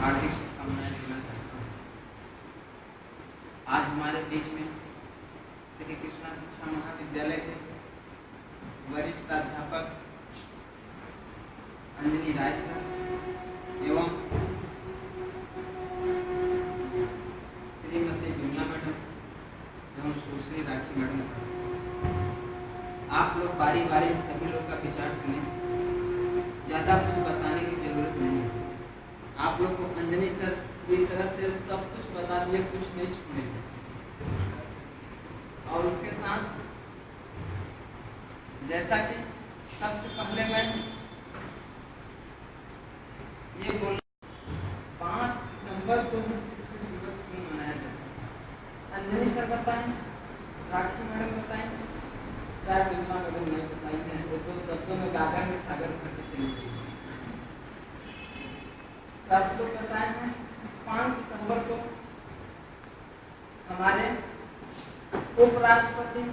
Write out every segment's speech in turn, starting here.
हार्दिक शुभकामनाएं देना चाहता हूँ। आज हमारे बीच में श्री कृष्णा शिक्षा महाविद्यालय के वरिष्ठ अध्यापक अंजनी राय सर एवं श्रीमती विमला मैडम एवं सुश्री राखी मैडम, आप लोग बारी बारी सभी लोग का विचार सुने। ज़्यादा कुछ बताने की जरूरत नहीं है। आप लोग को अंजनी सर की तरह से सब कुछ बता दिए, कुछ नहीं छोड़े। और उसके साथ जैसा कि सबसे पहले मैं ये बोल 5 सितंबर को शिक्षक दिवस क्यों मनाया जाता है, अंजनी सर बताएं, राखी मैडम बताएं, शायद विमला मैडम नहीं बताई है, वो तो शब्दों में गागर में सागर करके चली गई। सब लोग बताए हैं 5 सितंबर को हमारे उपराष्ट्रपति,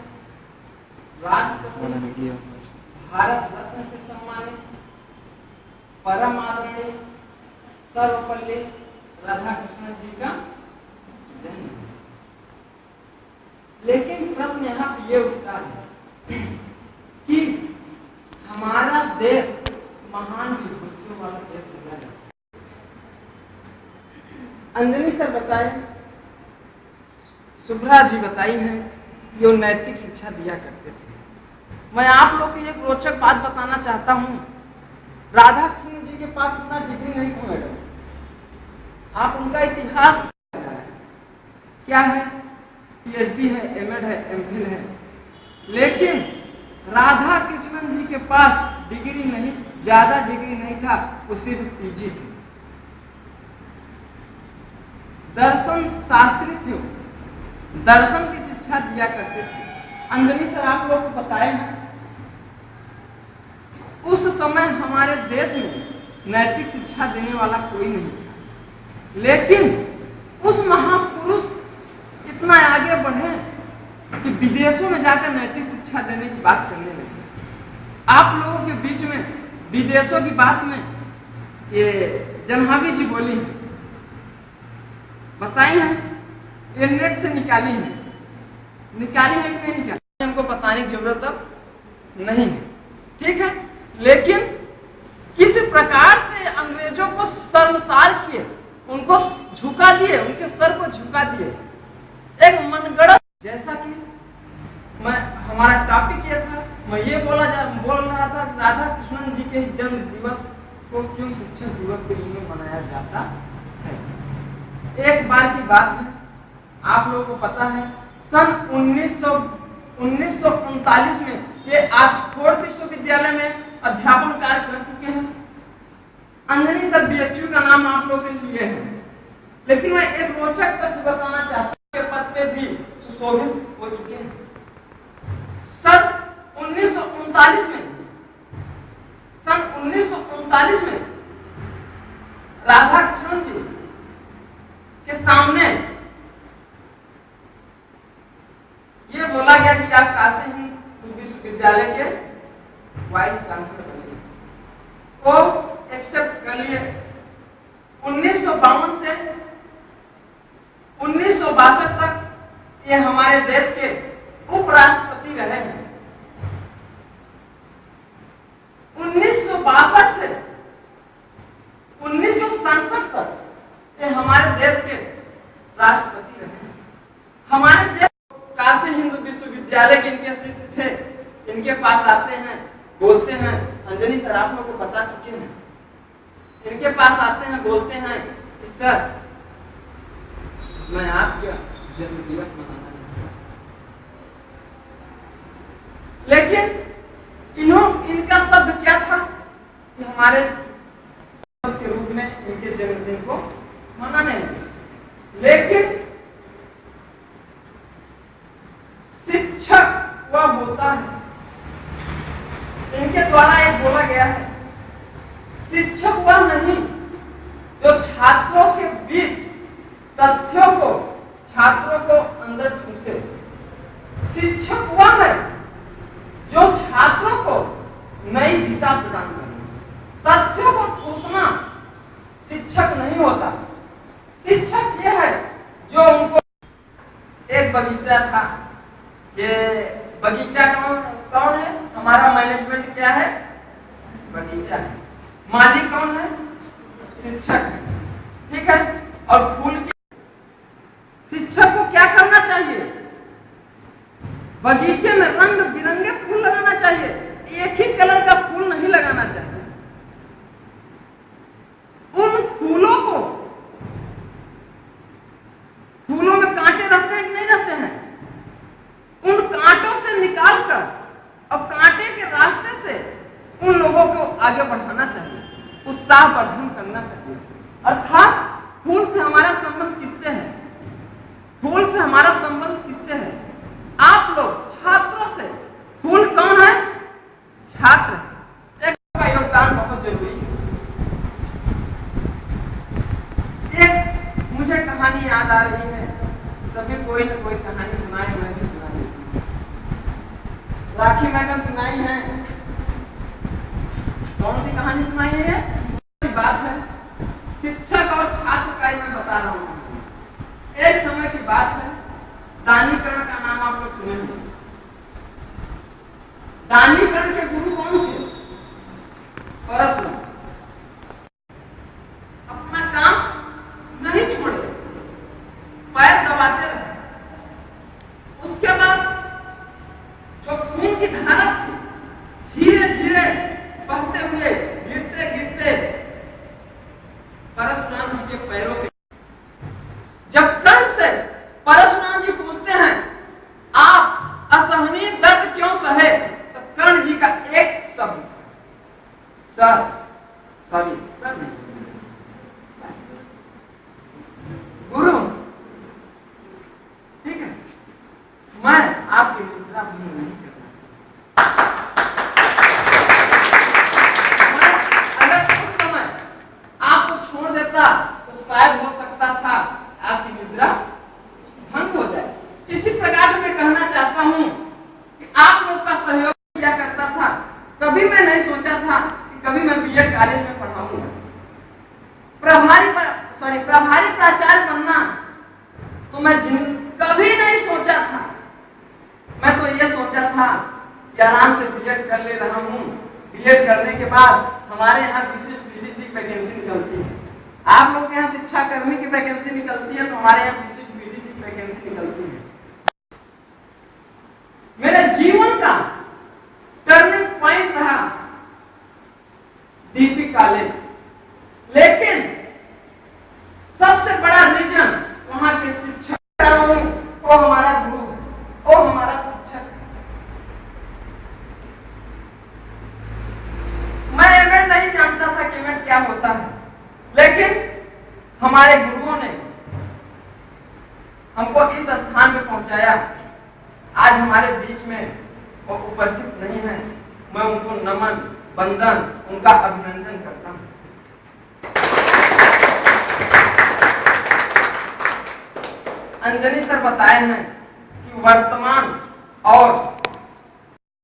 राष्ट्रपति, भारत रत्न से सम्मानित परम आदरणीय सर्वपल्ली राधाकृष्णन जी का जन्म। लेकिन प्रश्न यहाँ पे ये उठता है कि हमारा देश महान विभूतियों वाला देश बोला जाता है। अंजनी सर बताए, शुभ्रा जी बताई हैं कि वो नैतिक शिक्षा दिया करते थे। मैं आप लोग को एक रोचक बात बताना चाहता हूँ। राधाकृष्णन जी के पास उतना डिग्री नहीं था मैडम। आप उनका इतिहास क्या है, पीएचडी है, एमएड है, एमफिल है, लेकिन राधाकृष्णन जी के पास डिग्री नहीं, ज्यादा डिग्री नहीं था, वो सिर्फ पीजी थे। दर्शन शास्त्री थे, दर्शन की शिक्षा दिया करते थे। अंजनी सर आप लोग को बताए हैं, उस समय हमारे देश में नैतिक शिक्षा देने वाला कोई नहीं था, लेकिन उस महापुरुष इतना आगे बढ़े कि विदेशों में जाकर नैतिक शिक्षा देने की बात करने लगे। आप लोगों के बीच में विदेशों की बात में ये जनहावी जी बोली है, बताई है, ये नेट से निकाली है कि नहीं निकाली, हमको बताने की जरूरत अब नहीं है, ठीक है। लेकिन किस प्रकार से अंग्रेजों को शर्मसार किए, उनको झुका दिए, उनके सर को झुका दिए, एक मनगढ़ंत। जैसा कि हमारा टॉपिक ये था, मैं ये बोल रहा था राधा कृष्णन जी के जन्म दिवस को क्यों शिक्षक दिवस के रूप में मनाया जाता है। एक बार की बात है, आप लोगों को पता है, सन 1939 में ये ऑक्सफोर्ड विश्वविद्यालय में अध्यापन कार्य कर चुके हैं। अंजनी सर बीएचयू का नाम आप लोगों के लिए है, लेकिन मैं एक रोचक तथ्य बताना चाहता हूँ, के पद पे भी सुशोभित हो चुके हैं। सन 1939 में राधाकृष्णन जी के सामने ये बोला गया कि आप काशी हिंदू विश्वविद्यालय के वाइस चांसलर बनिए, वो एक्सेप्ट कर लिए। 1952 से 1962 तक ये हमारे देश के उपराष्ट्रपति रहे हैं। 1962 से 1967 तक ये हमारे देश के राष्ट्रपति रहे हैं। हमारे देश काशी हिंदू विश्वविद्यालय के इनके शिष्य थे, इनके पास आते हैं, बोलते हैं, अंजनी सर आप लोग को बता चुके हैं, इनके पास आते हैं, बोलते हैं कि सर मैं आपका जन्म दिवस मनाना चाहता हूं। लेकिन इनका शब्द क्या था कि हमारे के रूप में इनके जन्मदिन को मनाने लगे। लेकिन शिक्षक वह होता है, इनके द्वारा एक बोला गया है, शिक्षक वह नहीं जो छात्रों के बीच तथ्यों को छात्रों को अंदर ठूसे। शिक्षक वह है जो छात्रों को नई दिशा प्रदान करे। तथ्यों को ठूसना शिक्षक नहीं होता। शिक्षक ये है जो उनको, एक बगीचा था, ये बगीचा कौन है? हमारा मैनेजमेंट क्या है? बगीचा है। मालिक कौन है? शिक्षक है, ठीक है। और फूल की शिक्षक को क्या करना चाहिए? बगीचे में रंग बिरंगे फूल लगाना चाहिए, एक ही कलर का फूल नहीं लगाना चाहिए। उन फूलों को, फूलों में कांटे रहते हैं कि नहीं रहते हैं, उन कांटों से निकालकर और कांटे के रास्ते से उन लोगों को आगे बढ़ाना चाहिए, उत्साहवर्धन करना चाहिए। अर्थात फूल से हमारा संबंध किससे है? फूल से हमारा संबंध किससे है? आप लोग छात्रों से। फूल कौन है? छात्र। एक का योगदान बहुत जरूरी है। एक मुझे कहानी याद आ रही है, सभी कोई न कोई कहानी सुनाए, मैं भी सुना देती हूँ। राखी मैडम सुनाई है। कौन सी कहानी सुनाई है? बात है शिक्षक और छात्र का, मैं बता रहा हूँ। एक समय की बात है, दानीकरण का नाम आप लोग सुने होंगे। दानीकरण के गुरु कौन थे? परशुराम। अपना काम नहीं छोड़े, पैर दबाते रहे। उसके बाद जो खून की धारा थी, धीरे धीरे बहते हुए, गिरते गिरते परशुराम जी के पैरों पे, जब कर्ण से परशुराम जी पूछते हैं आप असहनीय दर्द क्यों सहे, तो कर्ण जी का एक शब्द, सर, सॉरी सर नहीं, गुरु, ठीक है, मैं आपकी निद्रा भंग नहीं करना चाहता। अगर उस समय आपको छोड़ देता तो शायद हो सकता था आपकी निद्रा भंग हो जाए। इसी प्रकार से मैं कहना चाहता हूं कि आप लोग का सहयोग किया करता था। कभी मैं नहीं सोचा था कि कभी मैं बीएड कॉलेज में पढ़ाऊंगा। प्रभारी प्राचार्य बनना तो मैं कभी नहीं सोचा था। मैं तो ये सोचा था कि आराम से बीएड कर ले रहा हूं, बीएड करने के बाद हमारे यहाँ विशिष्ट पीजीसी की वैकेंसी निकलती है। आप लोग के यहाँ शिक्षा कर्मी की वैकेंसी निकलती है, तो हमारे यहाँ विशिष्ट पीजीसी की वैकेंसी निकलती है। मेरे जीवन का टर्निंग पॉइंट रहा डीपी कॉलेज, लेकिन सबसे बड़ा रीजन वहां के शिक्षक, वो हमारा गुरु है, वो हमारा शिक्षक है। मैं इवेंट नहीं जानता था कि इवेंट क्या होता है, लेकिन हमारे गुरुओं ने हमको इस स्थान में पहुंचाया। आज हमारे बीच में वो उपस्थित नहीं है, मैं उनको नमन, वंदन, उनका अभिनंदन करता हूं। अंजनी सर बताए हैं कि वर्तमान और